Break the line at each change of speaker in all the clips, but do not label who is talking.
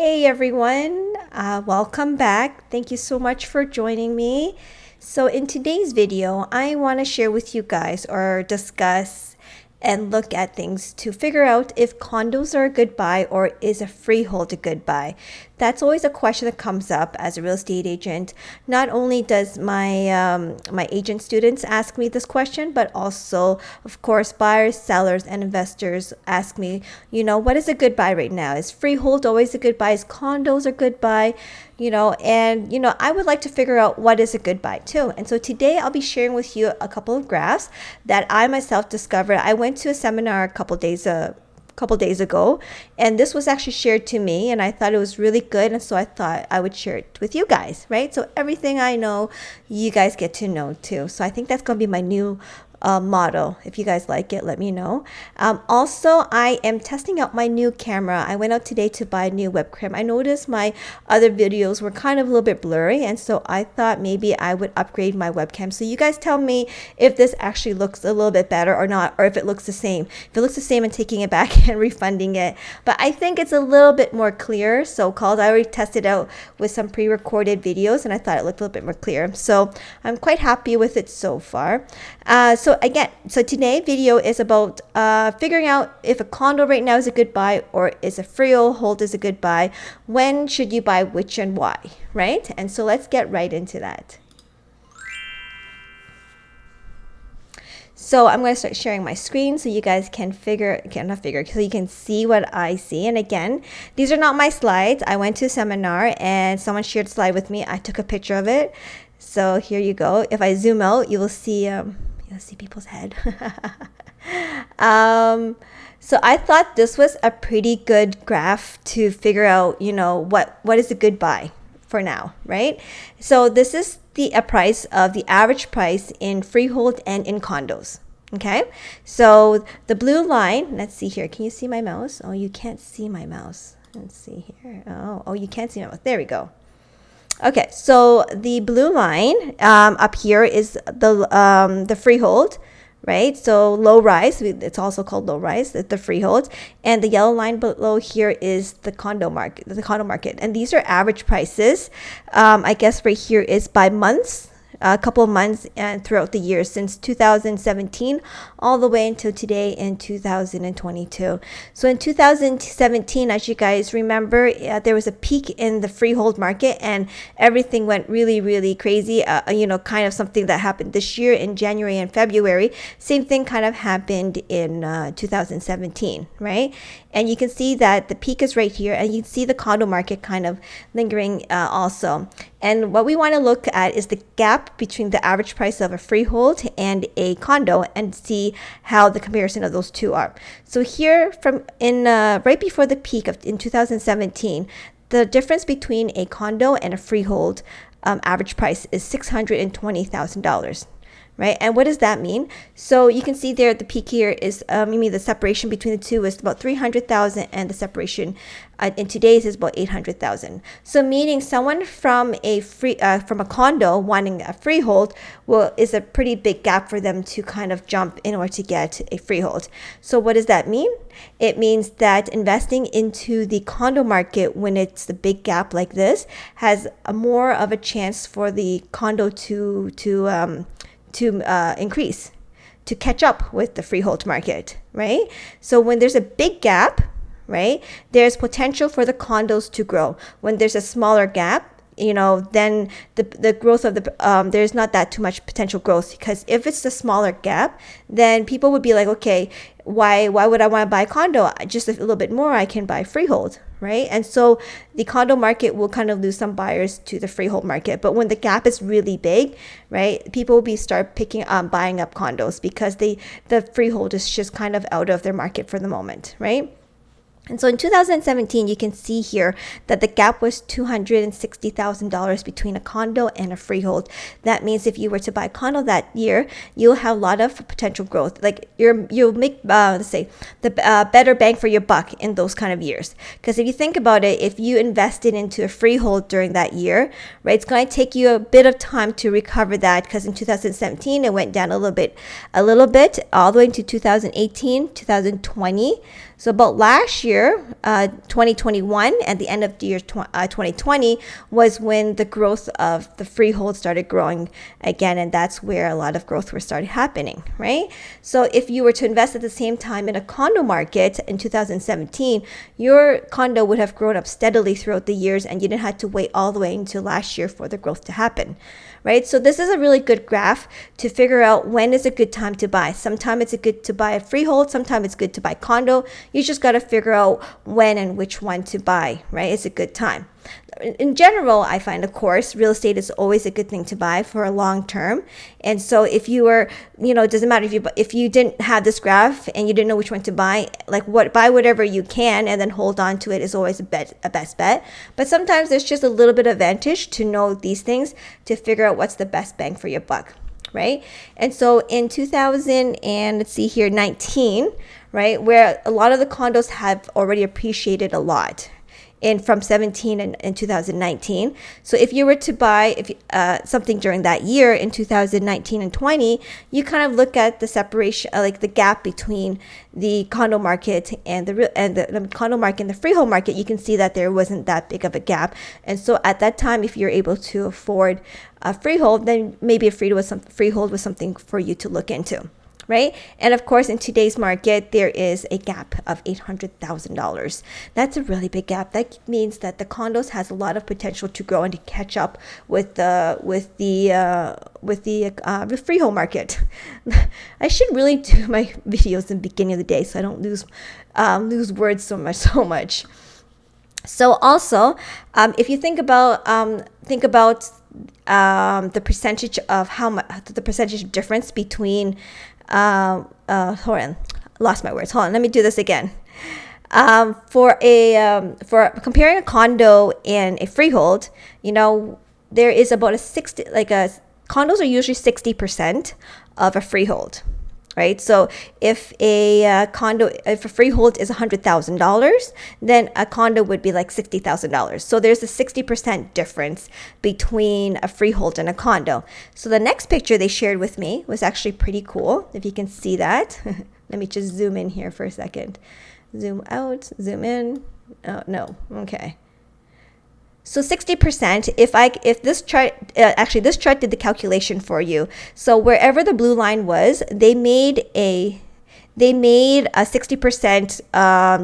Hey everyone, welcome back. Thank you so much for joining me. So in today's video, I want to share with you guys or discuss and look at things to figure out if condos are a good buy or is a freehold a good buy. That's always a question that comes up as a real estate agent. Not only does my agent students ask me this question, but also, of course, buyers, sellers, and investors ask me, what is a good buy right now? Is freehold always a good buy? Is condos a good buy? I would like to figure out what is a good buy too. And so today I'll be sharing with you a couple of graphs that I myself discovered. I went to a seminar a couple days ago, and this was actually shared to me, and I thought it was really good, and so I thought I would share it with you guys, right? So everything I know, you guys get to know too. So I think that's going to be my new motto. If you guys like it, let me know. Also, I am testing out my new camera. I went out today to buy a new webcam. I noticed my other videos were kind of a little bit blurry, and so I thought maybe I would upgrade my webcam. So you guys tell me if this actually looks a little bit better or not, or if it looks the same. If it looks the same, I'm taking it back and refunding it. But I think it's a little bit more clear, so-called. I already tested out with some pre-recorded videos, and I thought it looked a little bit more clear. So I'm quite happy with it so far. So today's video is about figuring out if a condo right now is a good buy or is a freehold is a good buy. When should you buy which and why, right? And so let's get right into that. So I'm going to start sharing my screen so you guys can so you can see what I see. And again, these are not my slides. I went to a seminar and someone shared a slide with me. I took a picture of it. So here you go. If I zoom out, you will see people's head. So I thought this was a pretty good graph to figure out, what is a good buy for now, right? So this is the price of the average price in freehold and in condos. Okay, so the blue line, let's see here. Can you see my mouse? Oh, you can't see my mouse. Let's see here. Oh, you can't see my mouse. There we go. Okay, so the blue line up here is the freehold, right? So low rise, it's also called low rise, the freehold, and the yellow line below here is the condo market, and these are average prices. I guess right here is by months. A couple of months and throughout the years since 2017 all the way until today in 2022. So in 2017, as you guys remember, there was a peak in the freehold market and everything went really, really crazy. Kind of something that happened this year in January and February. Same thing kind of happened in 2017, right? And you can see that the peak is right here, and you can see the condo market kind of lingering also. And what we want to look at is the gap between the average price of a freehold and a condo and see how the comparison of those two are. So here right before the peak in 2017, the difference between a condo and a freehold average price is $620,000. Right? And what does that mean? So you can see there the peak here is, the separation between the two is about 300,000 and the separation in today's is about 800,000. So meaning someone from a condo wanting a freehold is a pretty big gap for them to kind of jump in order to get a freehold. So what does that mean? It means that investing into the condo market when it's the big gap like this has more of a chance for the condo to increase, to catch up with the freehold market, right? So when there's a big gap, right, there's potential for the condos to grow. When there's a smaller gap, then the growth of there's not that too much potential growth, because if it's the smaller gap, then people would be like, okay, why would I want to buy a condo? Just a little bit more, I can buy freehold, right? And so the condo market will kind of lose some buyers to the freehold market. But when the gap is really big, right, people will start buying up condos because the freehold is just kind of out of their market for the moment, right? And so in 2017, you can see here that the gap was $260,000 between a condo and a freehold. That means if you were to buy a condo that year, you'll have a lot of potential growth. Like you'll make, let's say, the better bang for your buck in those kind of years. Because if you think about it, if you invested into a freehold during that year, right, it's going to take you a bit of time to recover that, because in 2017, it went down a little bit, all the way into 2018, 2020. So about last year, 2021, and the end of the year 2020 was when the growth of the freehold started growing again, and that's where a lot of growth was started happening, right? So if you were to invest at the same time in a condo market in 2017, your condo would have grown up steadily throughout the years, and you didn't have to wait all the way until last year for the growth to happen, right? So this is a really good graph to figure out when is a good time to buy. Sometimes it's good to buy a freehold, sometimes it's good to buy condo. You just got to figure out when and which one to buy, right? It's a good time. In general, I find, of course, real estate is always a good thing to buy for a long term. And so if you were, it doesn't matter if you didn't have this graph and you didn't know which one to buy, buy whatever you can and then hold on to it is always a best bet. But sometimes there's just a little bit of advantage to know these things to figure out what's the best bang for your buck, right? And so in 2019, right, where a lot of the condos have already appreciated a lot from 17 and 2019. So if you were to buy something during that year in 2019 and 20, you kind of look at the separation, like the gap between the condo market and the condo market and the freehold market. You can see that there wasn't that big of a gap. And so at that time, if you're able to afford a freehold, then maybe a freehold was something for you to look into, right? And of course, in today's market, there is a gap of $800,000. That's a really big gap. That means that the condos has a lot of potential to grow and to catch up with the freehold market. I should really do my videos in the beginning of the day so I don't lose words so much. So also, if you think about the percentage of the percentage difference between hold on, lost my words. Hold on, let me do this again. For comparing a condo and a freehold, there is about condos are usually 60% of a freehold, right? So if a freehold is $100,000, then a condo would be like $60,000. So there's a 60% difference between a freehold and a condo. So the next picture they shared with me was actually pretty cool. If you can see that, let me just zoom in here for a second. Zoom out, zoom in. Oh, no, okay. So 60%, if this chart, this chart did the calculation for you. So wherever the blue line was, they made a 60%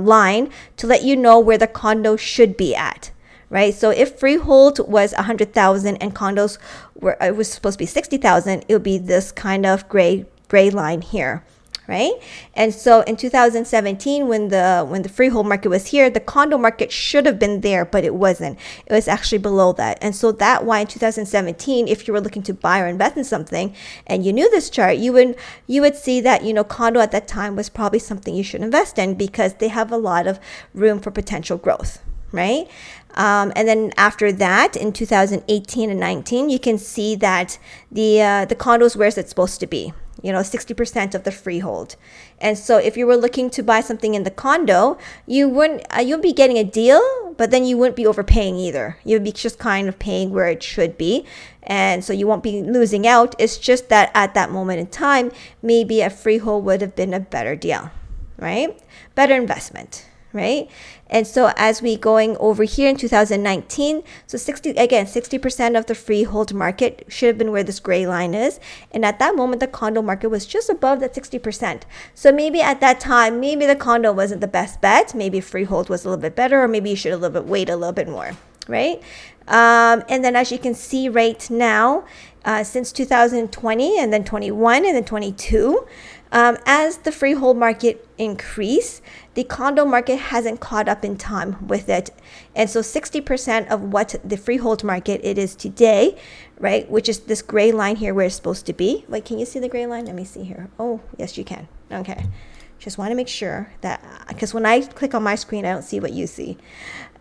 line to let you know where the condo should be at, right? So if freehold was 100,000 and condos it was supposed to be 60,000, it would be this kind of gray line here, right? And so in 2017, when the freehold market was here, the condo market should have been there, but it wasn't. It was actually below that. And so that why in 2017, if you were looking to buy or invest in something and you knew this chart, you would see that, condo at that time was probably something you should invest in because they have a lot of room for potential growth, right? And then after that, in 2018 and 19, you can see that the condos where it's supposed to be. 60% of the freehold. And so if you were looking to buy something in the condo, you'd be getting a deal, but then you wouldn't be overpaying either. You'd be just kind of paying where it should be. And so you won't be losing out. It's just that at that moment in time, maybe a freehold would have been a better deal, right? Better investment, right? And so as we going over here in 2019, so 60% of the freehold market should have been where this gray line is. And at that moment, the condo market was just above that 60%. So maybe at that time, maybe the condo wasn't the best bet. Maybe freehold was a little bit better, or maybe you should wait a little bit more, right? And then as you can see right now, since 2020 and then 21 and then 22, as the freehold market increased, the condo market hasn't caught up in time with it. And so 60% of what the freehold market it is today, right, which is this gray line here where it's supposed to be. Wait, can you see the gray line? Let me see here. Oh, yes, you can. Okay. Just want to make sure that, because when I click on my screen, I don't see what you see.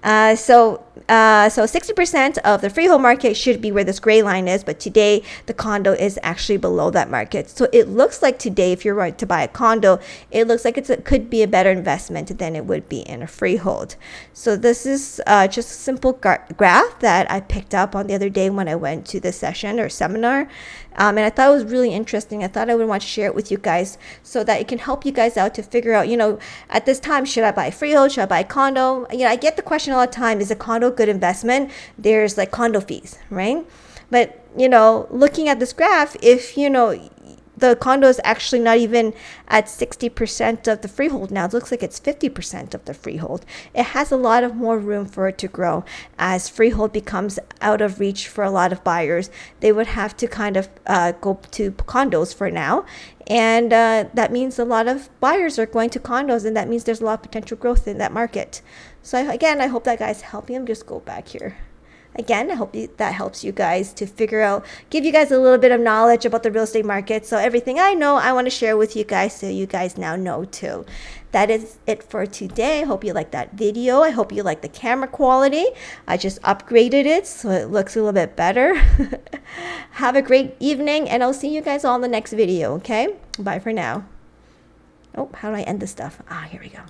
So 60% of the freehold market should be where this gray line is, but today the condo is actually below that market. So it looks like today, if you're right to buy a condo, it looks like it could be a better investment than it would be in a freehold. So this is just a simple graph that I picked up on the other day when I went to the session or seminar. And I thought it was really interesting. I thought I would want to share it with you guys so that it can help you guys out to figure out, at this time, should I buy freehold? Should I buy a condo? I get the question all the time, is a condo a good investment? There's like condo fees, right? But, looking at this graph, if, the condo is actually not even at 60% of the freehold now. It looks like it's 50% of the freehold. It has a lot of more room for it to grow. As freehold becomes out of reach for a lot of buyers, they would have to kind of go to condos for now. And that means a lot of buyers are going to condos, and that means there's a lot of potential growth in that market. So I hope that guys help me. Just go back here. Again, I hope that helps you guys to figure out, give you guys a little bit of knowledge about the real estate market. So everything I know, I want to share with you guys so you guys now know too. That is it for today. I hope you liked that video. I hope you like the camera quality. I just upgraded it so it looks a little bit better. Have a great evening, and I'll see you guys all in the next video, okay? Bye for now. Oh, how do I end this stuff? Here we go.